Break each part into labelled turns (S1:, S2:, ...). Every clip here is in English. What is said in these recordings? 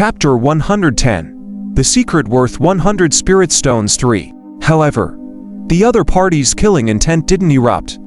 S1: Chapter 110. The Secret Worth 100 Spirit Stones 3. However, the other party's killing intent didn't erupt.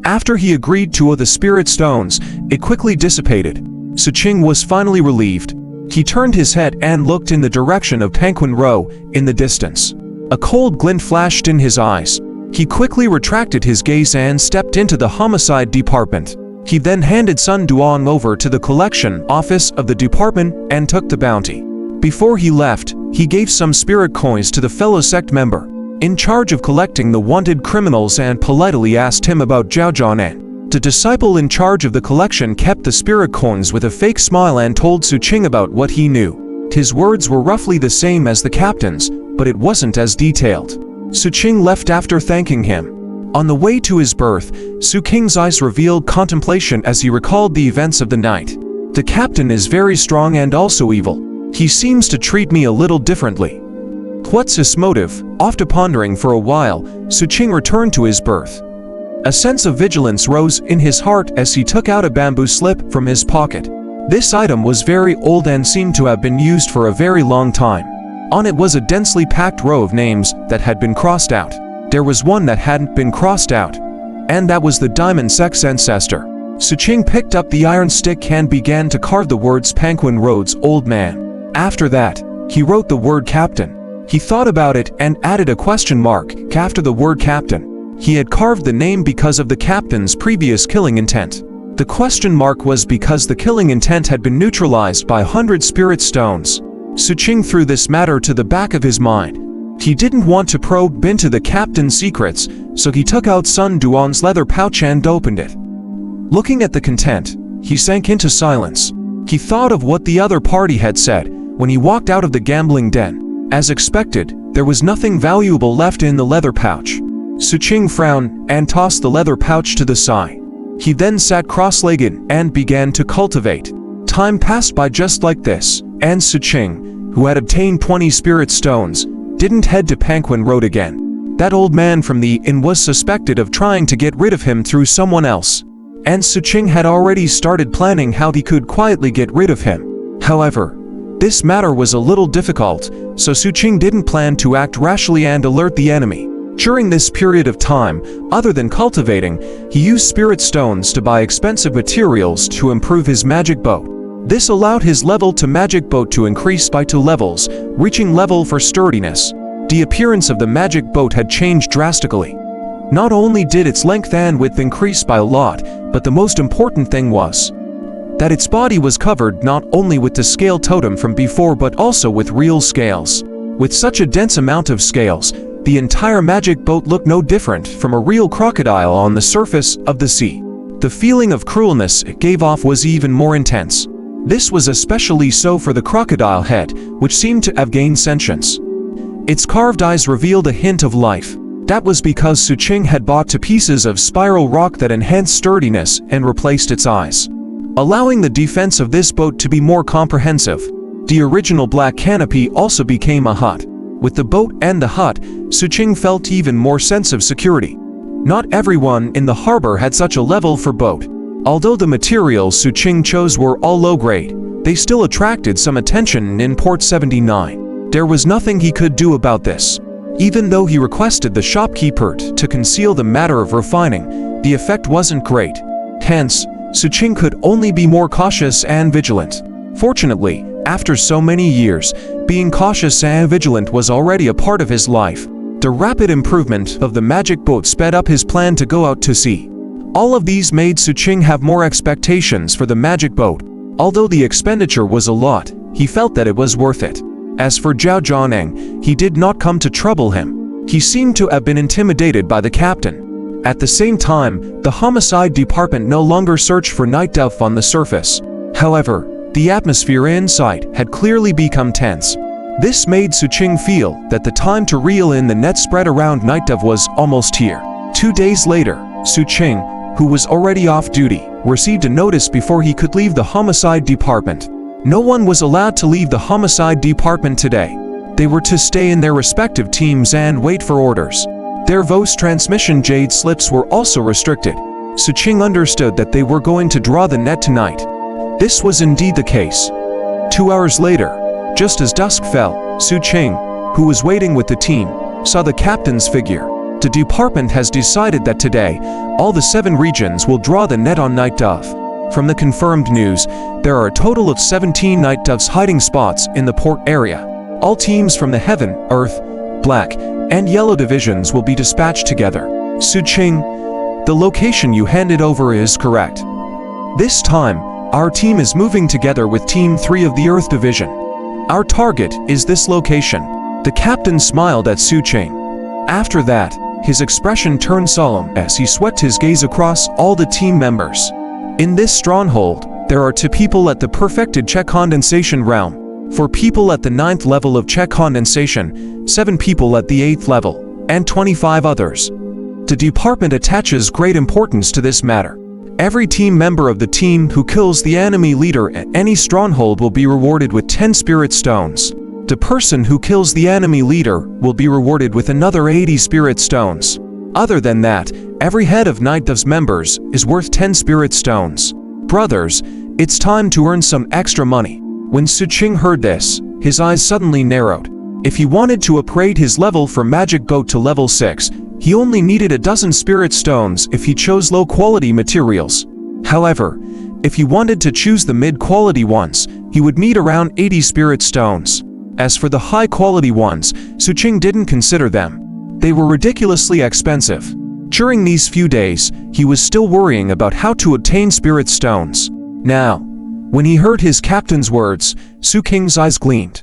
S1: After he agreed to the Spirit Stones, it quickly dissipated. Xu Qing was finally relieved. He turned his head and looked in the direction of Penguin Row in the distance. A cold glint flashed in his eyes. He quickly retracted his gaze and stepped into the homicide department. He then handed Sun Duong over to the collection office of the department and took the bounty. Before he left, he gave some spirit coins to the fellow sect member in charge of collecting the wanted criminals and politely asked him about Zhao Zhanan. The disciple in charge of the collection kept the spirit coins with a fake smile and told Xu Qing about what he knew. His words were roughly the same as the captain's, but it wasn't as detailed. Xu Qing left after thanking him. On the way to his berth, Xu Qing's eyes revealed contemplation as he recalled the events of the night. The captain is very strong and also evil. He seems to treat me a little differently. What's his motive? After pondering for a while, Xu Qing returned to his berth. A sense of vigilance rose in his heart as he took out a bamboo slip from his pocket. This item was very old and seemed to have been used for a very long time. On it was a densely packed row of names that had been crossed out. There was one that hadn't been crossed out, and that was the Diamond Sect's ancestor. Xu Qing picked up the iron stick and began to carve the words Penguin Road's old man. After that, he wrote the word captain. He thought about it and added a question mark after the word captain. He had carved the name because of the captain's previous killing intent. The question mark was because the killing intent had been neutralized by 100 spirit stones. Xu Qing threw this matter to the back of his mind. He didn't want to probe into the captain's secrets, so he took out Sun Duong's leather pouch and opened it. Looking at the content, he sank into silence. He thought of what the other party had said when he walked out of the gambling den. As expected, there was nothing valuable left in the leather pouch. Xu Qing frowned and tossed the leather pouch to the side. He then sat cross-legged and began to cultivate. Time passed by just like this, and Xu Qing, who had obtained 20 spirit stones, didn't head to Penguin Road again. That old man from the inn was suspected of trying to get rid of him through someone else, and Xu Qing had already started planning how he could quietly get rid of him. However, this matter was a little difficult, so Xu Qing didn't plan to act rashly and alert the enemy. During this period of time, other than cultivating, he used spirit stones to buy expensive materials to improve his magic boat. This allowed his level to magic boat to increase by 2 levels, reaching level for sturdiness. The appearance of the magic boat had changed drastically. Not only did its length and width increase by a lot, but the most important thing was that its body was covered not only with the scale totem from before but also with real scales. With such a dense amount of scales, the entire magic boat looked no different from a real crocodile on the surface of the sea. The feeling of cruelness it gave off was even more intense. This was especially so for the crocodile head, which seemed to have gained sentience. Its carved eyes revealed a hint of life. That was because Xu Qing had bought 2 pieces of spiral rock that enhanced sturdiness and replaced its eyes, allowing the defense of this boat to be more comprehensive. The original black canopy also became a hut. With the boat and the hut, Xu Qing felt even more sense of security. Not everyone in the harbor had such a level for boat. Although the materials Xu Qing chose were all low-grade, they still attracted some attention in Port 79. There was nothing he could do about this. Even though he requested the shopkeeper to conceal the matter of refining, the effect wasn't great. Hence, Xu Qing could only be more cautious and vigilant. Fortunately, after so many years, being cautious and vigilant was already a part of his life. The rapid improvement of the magic boat sped up his plan to go out to sea. All of these made Xu Qing have more expectations for the magic boat. Although the expenditure was a lot, he felt that it was worth it. As for Zhao Zhanan, he did not come to trouble him. He seemed to have been intimidated by the captain. At the same time, the homicide department no longer searched for night dove on the surface. However, the atmosphere inside had clearly become tense. This made Xu Qing feel that the time to reel in the net spread around night dove was almost here. 2 days later, Xu Qing, who was already off duty, received a notice before he could leave the homicide department. No one was allowed to leave the homicide department today. They were to stay in their respective teams and wait for orders. Their voice transmission jade slips were also restricted. Xu Qing understood that they were going to draw the net tonight. This was indeed the case. 2 hours later, Just as dusk fell, Xu Qing, who was waiting with the team, saw the captain's figure. The department has decided that today, all the 7 regions will draw the net on night dove. From the confirmed news, there are a total of 17 night doves hiding spots in the port area. All teams from the Heaven, Earth, Black, and Yellow divisions will be dispatched together. Xu Qing, the location you handed over is correct. This time, our team is moving together with Team 3 of the Earth Division. Our target is this location. The captain smiled at Xu Qing. After that, his expression turned solemn as he swept his gaze across all the team members. In this stronghold, there are 2 people at the perfected Czech condensation realm, 4 people at the 9th level of Czech condensation, 7 people at the 8th level, and 25 others. The department attaches great importance to this matter. Every team member of the team who kills the enemy leader at any stronghold will be rewarded with 10 spirit stones. The person who kills the enemy leader will be rewarded with another 80 spirit stones. Other than that, every head of Night Dove's members is worth 10 spirit stones. Brothers, it's time to earn some extra money. When Xu Qing heard this, his eyes suddenly narrowed. If he wanted to upgrade his level from Magic Goat to level 6, he only needed a dozen spirit stones if he chose low-quality materials. However, if he wanted to choose the mid-quality ones, he would need around 80 spirit stones. As for the high-quality ones, Xu Qing didn't consider them. They were ridiculously expensive. During these few days, he was still worrying about how to obtain spirit stones. Now, when he heard his captain's words, Xu Qing's eyes gleamed.